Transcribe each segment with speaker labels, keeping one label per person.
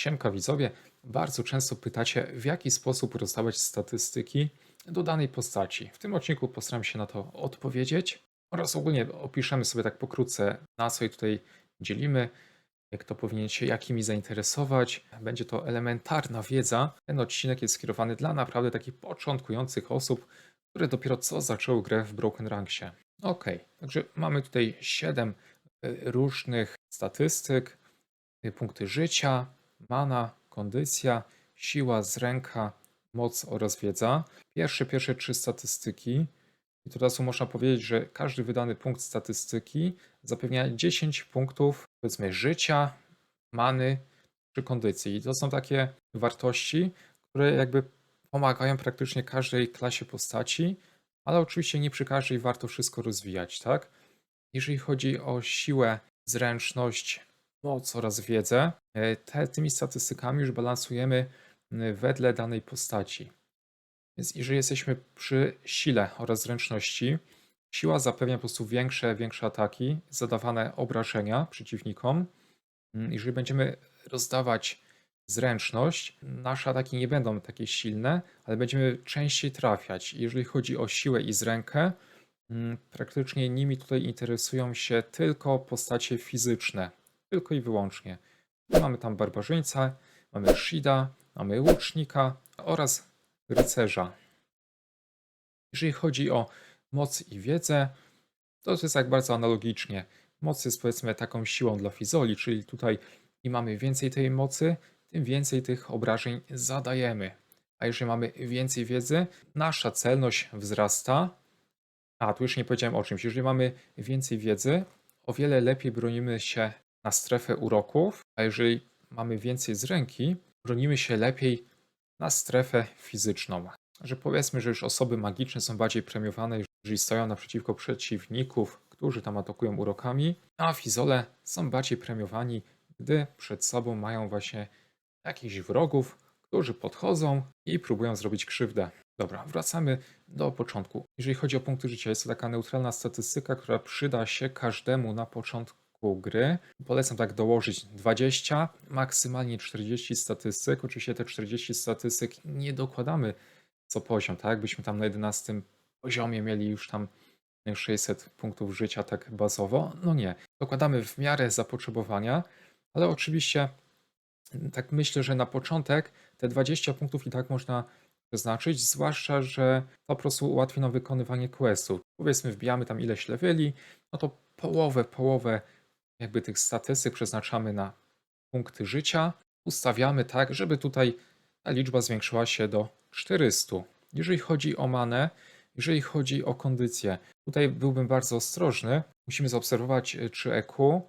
Speaker 1: Siemka widzowie, bardzo często pytacie, w jaki sposób rozdawać statystyki do danej postaci. W tym odcinku postaram się na to odpowiedzieć oraz ogólnie opiszemy sobie tak pokrótce, na co je tutaj dzielimy, jak to powinien się jakimi zainteresować. Będzie to elementarna wiedza. Ten odcinek jest skierowany dla naprawdę takich początkujących osób, które dopiero co zaczęły grę w Broken Ranksie. Ok, także mamy tutaj 7 różnych statystyk, punkty życia, mana, kondycja, siła, zręka, moc oraz wiedza. Pierwsze 3 statystyki. I to od razu można powiedzieć, że każdy wydany punkt statystyki zapewnia 10 punktów, powiedzmy, życia, many czy kondycji. I to są takie wartości, które jakby pomagają praktycznie każdej klasie postaci, ale oczywiście nie przy każdej warto wszystko rozwijać, tak? Jeżeli chodzi o siłę, zręczność, moc oraz wiedzę, tymi statystykami już balansujemy wedle danej postaci. Więc jeżeli jesteśmy przy sile oraz zręczności, siła zapewnia po prostu większe ataki, zadawane obrażenia przeciwnikom. Jeżeli będziemy rozdawać zręczność, nasze ataki nie będą takie silne, ale będziemy częściej trafiać. Jeżeli chodzi o siłę i zrękę, praktycznie nimi tutaj interesują się tylko postacie fizyczne. Tylko i wyłącznie. Mamy tam barbarzyńcę, mamy Shida, mamy łucznika oraz rycerza. Jeżeli chodzi o moc i wiedzę, to jest jak bardzo analogicznie. Moc jest powiedzmy taką siłą dla fizoli, czyli tutaj im mamy więcej tej mocy, tym więcej tych obrażeń zadajemy. A jeżeli mamy więcej wiedzy, nasza celność wzrasta. A, tu już nie powiedziałem o czymś. Jeżeli mamy więcej wiedzy, o wiele lepiej bronimy się na strefę uroków, a jeżeli mamy więcej z ręki, bronimy się lepiej na strefę fizyczną. Że powiedzmy, że już osoby magiczne są bardziej premiowane, jeżeli stoją naprzeciwko przeciwników, którzy tam atakują urokami, a fizole są bardziej premiowani, gdy przed sobą mają właśnie jakichś wrogów, którzy podchodzą i próbują zrobić krzywdę. Dobra, wracamy do początku. Jeżeli chodzi o punkty życia, jest to taka neutralna statystyka, która przyda się każdemu na początku gry. Polecam tak dołożyć 20, maksymalnie 40 statystyk. Oczywiście te 40 statystyk nie dokładamy co poziom, tak? Jakbyśmy tam na 11 poziomie mieli już tam 600 punktów życia tak bazowo. No nie. Dokładamy w miarę zapotrzebowania, ale oczywiście tak myślę, że na początek te 20 punktów i tak można przeznaczyć, zwłaszcza, że to po prostu ułatwi nam wykonywanie questów. Powiedzmy, wbijamy tam ileś leveli, no to połowę jakby tych statystyk przeznaczamy na punkty życia. Ustawiamy tak, żeby tutaj ta liczba zwiększyła się do 400. Jeżeli chodzi o manę, jeżeli chodzi o kondycję, tutaj byłbym bardzo ostrożny. Musimy zaobserwować, czy EQ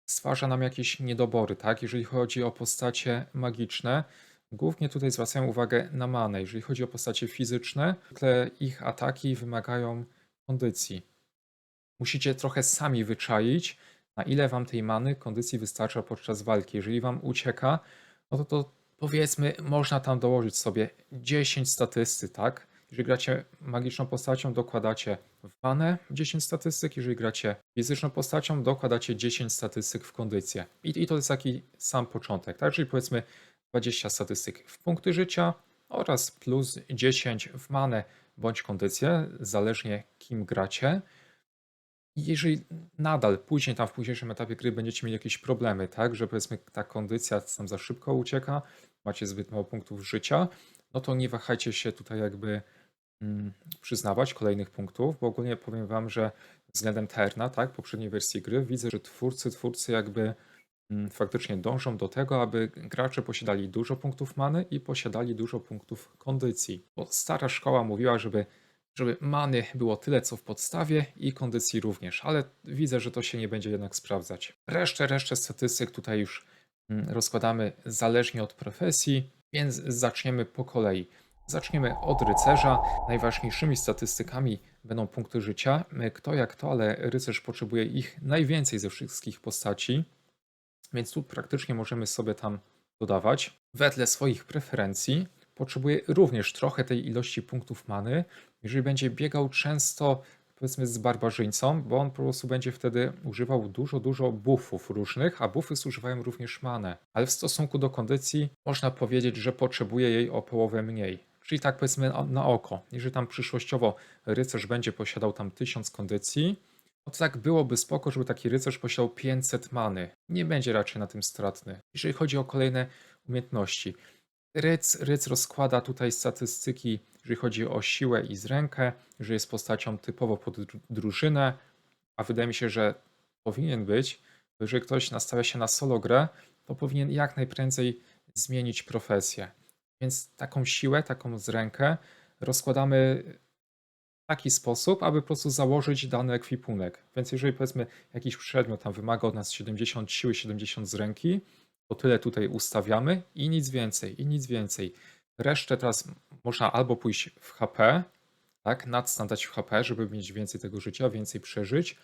Speaker 1: stwarza nam jakieś niedobory, tak? Jeżeli chodzi o postacie magiczne, głównie tutaj zwracają uwagę na manę. Jeżeli chodzi o postacie fizyczne, zwykle ich ataki wymagają kondycji. Musicie trochę sami wyczaić, na ile wam tej many, kondycji wystarcza podczas walki. Jeżeli wam ucieka, no to powiedzmy, można tam dołożyć sobie 10 statystyk, tak? Jeżeli gracie magiczną postacią, dokładacie w manę 10 statystyk. Jeżeli gracie fizyczną postacią, dokładacie 10 statystyk w kondycję. I to jest taki sam początek, tak? Czyli powiedzmy 20 statystyk w punkty życia oraz plus 10 w manę bądź kondycję, zależnie kim gracie. Jeżeli nadal później tam w późniejszym etapie gry będziecie mieli jakieś problemy, tak, że powiedzmy ta kondycja tam za szybko ucieka, macie zbyt mało punktów życia, no to nie wahajcie się tutaj jakby przyznawać kolejnych punktów, bo ogólnie powiem wam, że względem Terna, tak, poprzedniej wersji gry, widzę, że twórcy jakby faktycznie dążą do tego, aby gracze posiadali dużo punktów many i posiadali dużo punktów kondycji. Bo stara szkoła mówiła, żeby many było tyle co w podstawie i kondycji również, ale widzę, że to się nie będzie jednak sprawdzać. Resztę statystyk tutaj już rozkładamy zależnie od profesji, więc zaczniemy po kolei. Zaczniemy od rycerza. Najważniejszymi statystykami będą punkty życia. Kto jak to, ale rycerz potrzebuje ich najwięcej ze wszystkich postaci, więc tu praktycznie możemy sobie tam dodawać. Wedle swoich preferencji potrzebuje również trochę tej ilości punktów many. Jeżeli będzie biegał często powiedzmy z barbarzyńcą, bo on po prostu będzie wtedy używał dużo buffów różnych, a buffy zużywają również manę. Ale w stosunku do kondycji można powiedzieć, że potrzebuje jej o połowę mniej. Czyli tak powiedzmy na oko. Jeżeli tam przyszłościowo rycerz będzie posiadał tam 1000 kondycji, no to tak byłoby spoko, żeby taki rycerz posiadał 500 many. Nie będzie raczej na tym stratny. Jeżeli chodzi o kolejne umiejętności. Ryc rozkłada tutaj statystyki, jeżeli chodzi o siłę i zrękę, że jest postacią typowo pod drużynę, a wydaje mi się, że powinien być, bo jeżeli ktoś nastawia się na solo grę, to powinien jak najprędzej zmienić profesję. Więc taką siłę, taką zrękę rozkładamy w taki sposób, aby po prostu założyć dany ekwipunek. Więc jeżeli powiedzmy jakiś przedmiot tam wymaga od nas 70 siły, 70 z ręki, to tyle tutaj ustawiamy i nic więcej, i nic więcej. Resztę teraz można albo pójść w HP, tak, nadstand dać w HP, żeby mieć więcej tego życia, więcej przeżyć,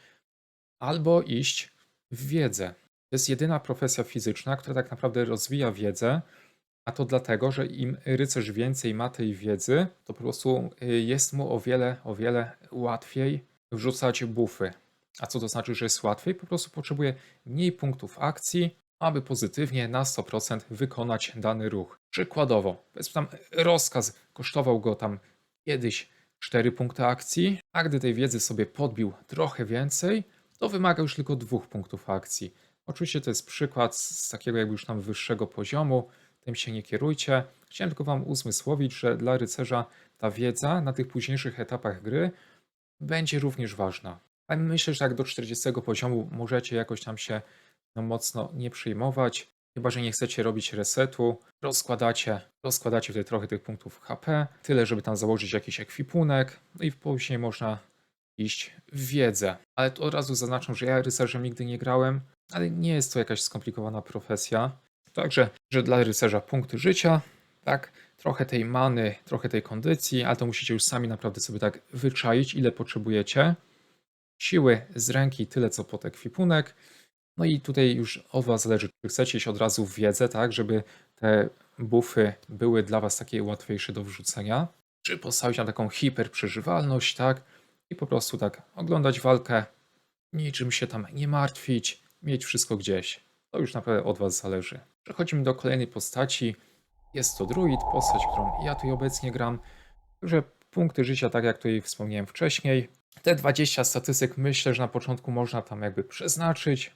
Speaker 1: albo iść w wiedzę. To jest jedyna profesja fizyczna, która tak naprawdę rozwija wiedzę, a to dlatego, że im rycerz więcej ma tej wiedzy, to po prostu jest mu o wiele łatwiej wrzucać buffy. A co to znaczy, że jest łatwiej? Po prostu potrzebuje mniej punktów akcji, aby pozytywnie na 100% wykonać dany ruch. Przykładowo, powiedzmy tam rozkaz kosztował go tam kiedyś 4 punkty akcji, a gdy tej wiedzy sobie podbił trochę więcej, to wymaga już tylko 2 punktów akcji. Oczywiście to jest przykład z takiego jakby już tam wyższego poziomu, tym się nie kierujcie. Chciałem tylko Wam uzmysłowić, że dla rycerza ta wiedza na tych późniejszych etapach gry będzie również ważna. Ale myślę, że tak do 40 poziomu możecie jakoś tam się no, mocno nie przejmować. Chyba że nie chcecie robić resetu, rozkładacie tutaj trochę tych punktów HP, tyle żeby tam założyć jakiś ekwipunek, no i później można iść w wiedzę. Ale to od razu zaznaczam, że ja rycerzem nigdy nie grałem, ale nie jest to jakaś skomplikowana profesja. Także, że dla rycerza punkty życia, tak, trochę tej many, trochę tej kondycji, ale to musicie już sami naprawdę sobie tak wyczaić, ile potrzebujecie. Siły z ręki tyle co pod ekwipunek. No i tutaj już od Was zależy, czy chcecie iść od razu w wiedzę, tak, żeby te buffy były dla Was takie łatwiejsze do wrzucenia, czy postawić na taką hiperprzeżywalność, tak, i po prostu tak oglądać walkę, niczym się tam nie martwić, mieć wszystko gdzieś. To już naprawdę od Was zależy. Przechodzimy do kolejnej postaci. Jest to druid, postać, którą ja tutaj obecnie gram. Także punkty życia, tak jak tutaj wspomniałem wcześniej. Te 20 statystyk myślę, że na początku można tam jakby przeznaczyć.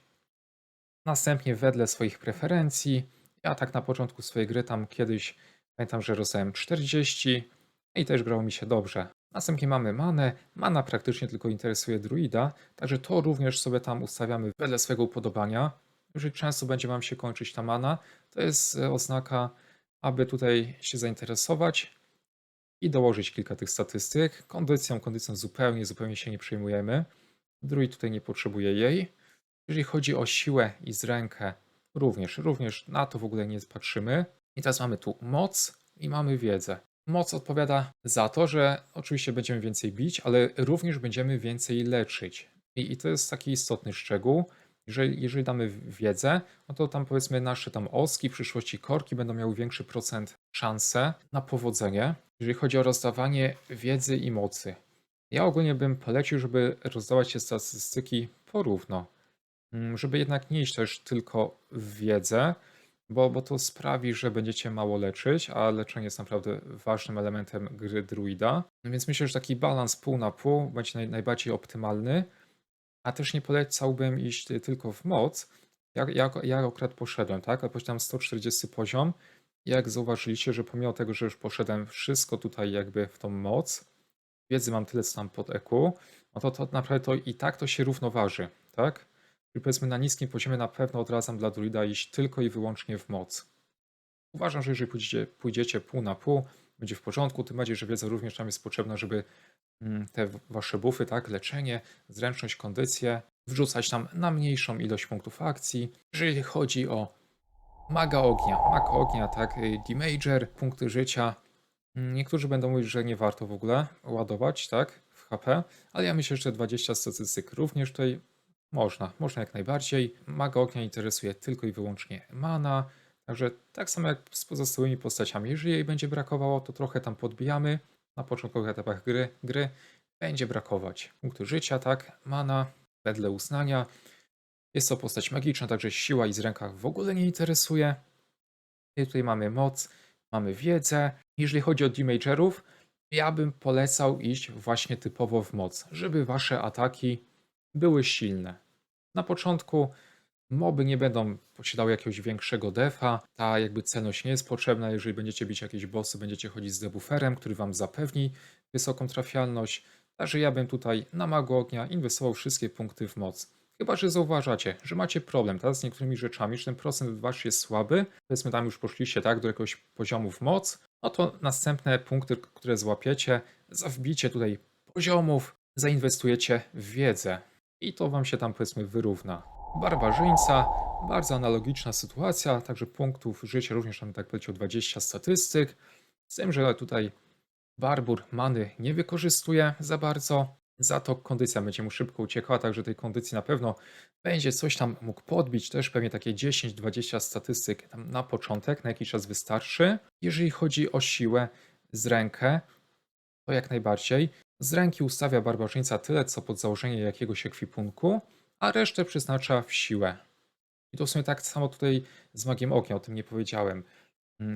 Speaker 1: Następnie wedle swoich preferencji. Ja tak na początku swojej gry tam kiedyś pamiętam, że rozdałem 40 i też grało mi się dobrze. Następnie mamy manę. Mana praktycznie tylko interesuje druida, także to również sobie tam ustawiamy wedle swojego upodobania. Jeżeli często będzie Wam się kończyć ta mana, to jest oznaka, aby tutaj się zainteresować i dołożyć kilka tych statystyk. Kondycją zupełnie się nie przejmujemy. Druid tutaj nie potrzebuje jej. Jeżeli chodzi o siłę i zrękę, również na to w ogóle nie patrzymy. I teraz mamy tu moc i mamy wiedzę. Moc odpowiada za to, że oczywiście będziemy więcej bić, ale również będziemy więcej leczyć. I to jest taki istotny szczegół. Jeżeli damy wiedzę, no to tam powiedzmy nasze tam oski, w przyszłości korki będą miały większy procent szansę na powodzenie. Jeżeli chodzi o rozdawanie wiedzy i mocy. Ja ogólnie bym polecił, żeby rozdawać się statystyki porówno. Żeby jednak nie iść też tylko w wiedzę, bo to sprawi, że będziecie mało leczyć, a leczenie jest naprawdę ważnym elementem gry druida. No więc myślę, że taki balans pół na pół będzie najbardziej optymalny, a też nie polecałbym iść tylko w moc. Ja akurat poszedłem, tak? Ale posiadam 140 poziom. Jak zauważyliście, że pomimo tego, że już poszedłem wszystko tutaj jakby w tą moc, wiedzy mam tyle co tam pod EQ, no to naprawdę to i tak to się równoważy, tak? Czyli powiedzmy na niskim poziomie na pewno odradzam dla druida iść tylko i wyłącznie w moc. Uważam, że jeżeli pójdziecie pół na pół, będzie w porządku, tym bardziej, że wiedza również tam jest potrzebna, żeby te wasze buffy, tak, leczenie, zręczność, kondycję, wrzucać tam na mniejszą ilość punktów akcji. Jeżeli chodzi o maga ognia, tak, damager, punkty życia, niektórzy będą mówić, że nie warto w ogóle ładować, tak, w HP, ale ja myślę, że 20 statystyk również tutaj można jak najbardziej. Maga ognia interesuje tylko i wyłącznie mana, także tak samo jak z pozostałymi postaciami. Jeżeli jej będzie brakowało, to trochę tam podbijamy na początkowych etapach gry. będzie brakować. Punkty życia, tak, mana, wedle uznania. Jest to postać magiczna, także siła i z rękach w ogóle nie interesuje. I tutaj mamy moc, mamy wiedzę. Jeżeli chodzi o damagerów, ja bym polecał iść właśnie typowo w moc, żeby wasze ataki były silne. Na początku moby nie będą posiadały jakiegoś większego defa, ta jakby celność nie jest potrzebna, jeżeli będziecie bić jakieś bossy, będziecie chodzić z debufferem, który wam zapewni wysoką trafialność. Także ja bym tutaj na magu ognia inwestował wszystkie punkty w moc. Chyba że zauważacie, że macie problem tak, z niektórymi rzeczami, że ten procent wasz jest słaby, powiedzmy tam już poszliście tak do jakiegoś poziomu w moc, no to następne punkty, które złapiecie, za wbicie tutaj poziomów, zainwestujecie w wiedzę i to wam się tam powiedzmy wyrówna. Barbarzyńca, bardzo analogiczna sytuacja, także punktów życia również tam tak powiedział 20 statystyk, z tym, że tutaj Barbur many nie wykorzystuje za bardzo, za to kondycja będzie mu szybko uciekała, także tej kondycji na pewno będzie coś tam mógł podbić, też pewnie takie 10-20 statystyk tam na początek, na jakiś czas wystarczy. Jeżeli chodzi o siłę z rękę, to jak najbardziej. Z ręki ustawia barbarzyńca tyle, co pod założenie jakiegoś ekwipunku, a resztę przeznacza w siłę. I to w sumie tak samo tutaj z magiem ognia, o tym nie powiedziałem.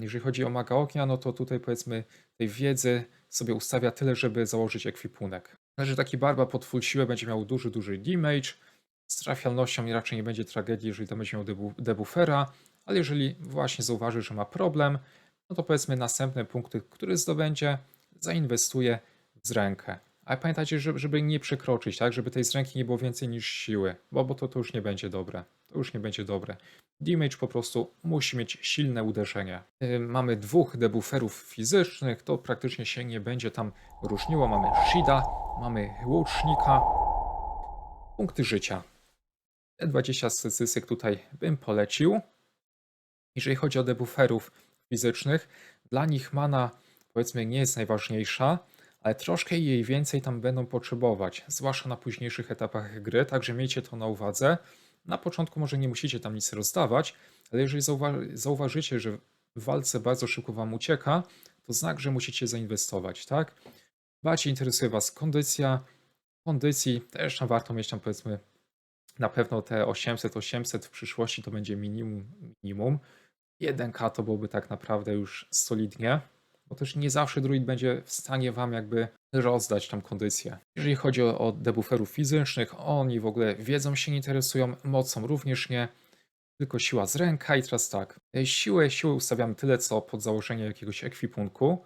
Speaker 1: Jeżeli chodzi o maga ognia, no to tutaj powiedzmy tej wiedzy sobie ustawia tyle, żeby założyć ekwipunek. Także taki barba pod full siłę będzie miał duży damage. Z trafialnością raczej nie będzie tragedii, jeżeli tam będzie miał debuffera, ale jeżeli właśnie zauważy, że ma problem, no to powiedzmy następne punkty, które zdobędzie, zainwestuje w rękę. Ale pamiętajcie, żeby nie przekroczyć, tak? Żeby tej z ręki nie było więcej niż siły, bo to już nie będzie dobre. To już nie będzie dobre. Damage po prostu musi mieć silne uderzenie. Mamy dwóch debufferów fizycznych, to praktycznie się nie będzie tam różniło. Mamy Shida, mamy łucznika. Punkty życia. Te 20 statystyk tutaj bym polecił. Jeżeli chodzi o debufferów fizycznych, dla nich mana powiedzmy nie jest najważniejsza, ale troszkę jej więcej tam będą potrzebować, zwłaszcza na późniejszych etapach gry, także miejcie to na uwadze. Na początku może nie musicie tam nic rozdawać, ale jeżeli zauważycie, że w walce bardzo szybko wam ucieka, to znak, że musicie zainwestować, tak? Bardziej interesuje was kondycja. Kondycji też tam warto mieć tam powiedzmy na pewno te 800 w przyszłości to będzie minimum. 1K to byłoby tak naprawdę już solidnie, bo też nie zawsze druid będzie w stanie wam jakby rozdać tam kondycję. Jeżeli chodzi o debufferów fizycznych, oni w ogóle wiedzą się nie interesują, mocą również nie, tylko siła z ręka i teraz tak, siłę ustawiamy tyle co pod założenie jakiegoś ekwipunku,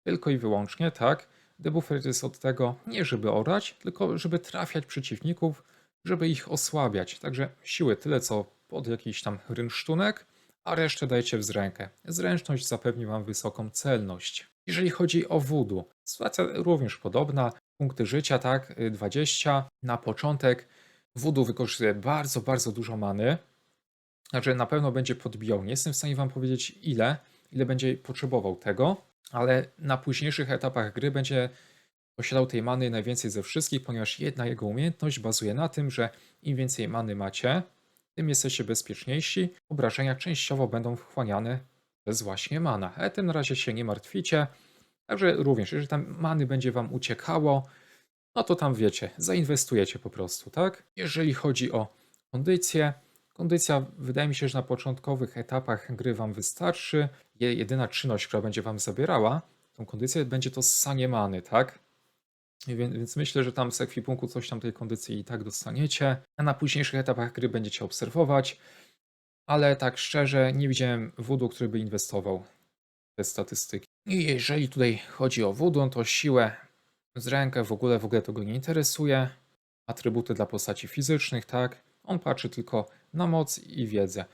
Speaker 1: tylko i wyłącznie, tak. Debuffer jest od tego nie żeby orać, tylko żeby trafiać przeciwników, żeby ich osłabiać. Także siły tyle co pod jakiś tam rynsztunek, a resztę dajecie w zrękę. Zręczność zapewni wam wysoką celność. Jeżeli chodzi o voodoo, sytuacja również podobna. Punkty życia, tak, 20 na początek. Voodoo wykorzystuje bardzo dużo many. Znaczy na pewno będzie podbijał. Nie jestem w stanie wam powiedzieć ile będzie potrzebował tego, ale na późniejszych etapach gry będzie posiadał tej many najwięcej ze wszystkich, ponieważ jedna jego umiejętność bazuje na tym, że im więcej many macie, tym jesteście bezpieczniejsi. Obrażenia częściowo będą wchłaniane przez właśnie mana. Ale tym na razie się nie martwicie. Także również, jeżeli tam many będzie wam uciekało, no to tam wiecie, zainwestujecie po prostu, tak? Jeżeli chodzi o kondycję, kondycja wydaje mi się, że na początkowych etapach gry wam wystarczy. Jedyna czynność, która będzie wam zabierała tą kondycję, będzie to ssanie many, tak? Więc myślę, że tam z ekwipunku coś tam tej kondycji i tak dostaniecie. A na późniejszych etapach gry będziecie obserwować. Ale tak szczerze, nie widziałem voodoo, który by inwestował w te statystyki. I jeżeli tutaj chodzi o voodoo, to siłę z rękę w ogóle to go nie interesuje. Atrybuty dla postaci fizycznych, tak? On patrzy tylko na moc i wiedzę.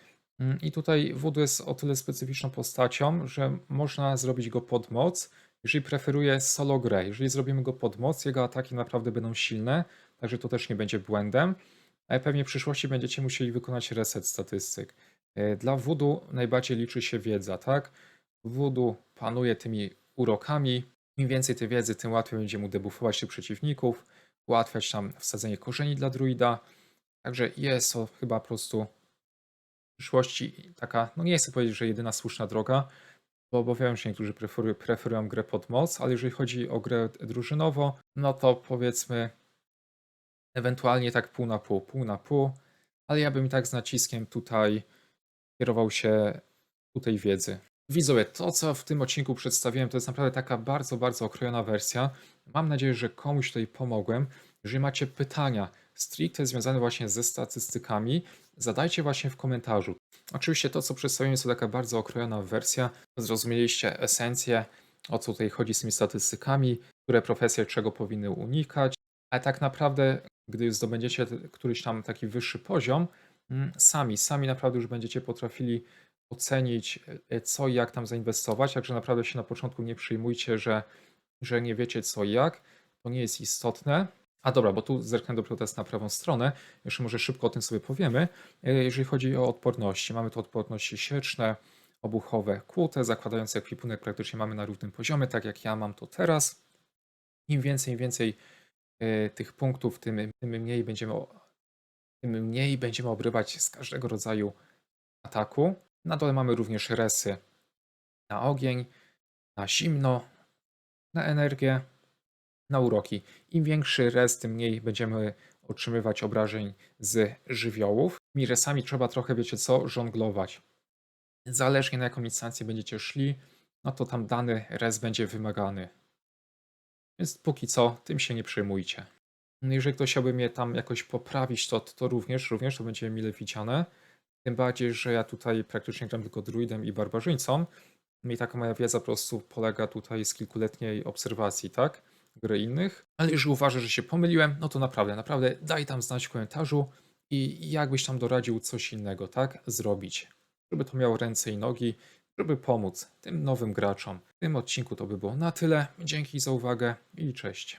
Speaker 1: I tutaj voodoo jest o tyle specyficzną postacią, że można zrobić go pod moc, jeżeli preferuje solo grę. Jeżeli zrobimy go pod moc, jego ataki naprawdę będą silne, także to też nie będzie błędem. Ale pewnie w przyszłości będziecie musieli wykonać reset statystyk. Dla voodoo najbardziej liczy się wiedza, tak? Voodoo panuje tymi urokami. Im więcej tej wiedzy, tym łatwiej będzie mu debuffować tych przeciwników, ułatwiać tam wsadzenie korzeni dla druida. Także jest to chyba po prostu w przyszłości taka, no nie chcę powiedzieć, że jedyna słuszna droga, bo obawiam się, niektórzy preferują grę pod moc, ale jeżeli chodzi o grę drużynowo, no to powiedzmy ewentualnie tak pół na pół, ale ja bym i tak z naciskiem tutaj kierował się ku tej wiedzy. Widzowie, to co w tym odcinku przedstawiłem, to jest naprawdę taka bardzo, bardzo okrojona wersja. Mam nadzieję, że komuś tutaj pomogłem. Jeżeli macie pytania stricte związane właśnie ze statystykami, zadajcie właśnie w komentarzu. Oczywiście to, co przedstawiłem, jest to taka bardzo okrojona wersja. Zrozumieliście esencję, o co tutaj chodzi z tymi statystykami, które profesje czego powinny unikać, ale tak naprawdę, gdy zdobędziecie któryś tam taki wyższy poziom, sami naprawdę już będziecie potrafili ocenić, co i jak tam zainwestować, także naprawdę się na początku nie przejmujcie, że nie wiecie co i jak, to nie jest istotne. A dobra, bo tu zerknę dopiero teraz na prawą stronę, jeszcze może szybko o tym sobie powiemy. Jeżeli chodzi o odporności, mamy tu odporności sieczne, obuchowe, kłute, zakładające ekwipunek praktycznie mamy na równym poziomie, tak jak ja mam to teraz. Im więcej tych punktów, tym mniej będziemy obrywać z każdego rodzaju ataku. Na dole mamy również resy na ogień, na zimno, na energię, na uroki. Im większy res, tym mniej będziemy otrzymywać obrażeń z żywiołów. Tymi resami trzeba trochę, wiecie co, żonglować. Zależnie na jaką instancję będziecie szli, no to tam dany res będzie wymagany. Więc póki co, tym się nie przejmujcie. No jeżeli ktoś chciałby mnie tam jakoś poprawić, to również to będzie mile widziane. Tym bardziej, że ja tutaj praktycznie gram tylko druidem i barbarzyńcą. No i taka moja wiedza po prostu polega tutaj z kilkuletniej obserwacji, tak? Gry innych. Ale jeżeli uważasz, że się pomyliłem, no to naprawdę daj tam znać w komentarzu i jakbyś tam doradził coś innego, tak? Zrobić. Żeby to miało ręce i nogi, żeby pomóc tym nowym graczom. W tym odcinku to by było na tyle. Dzięki za uwagę i cześć.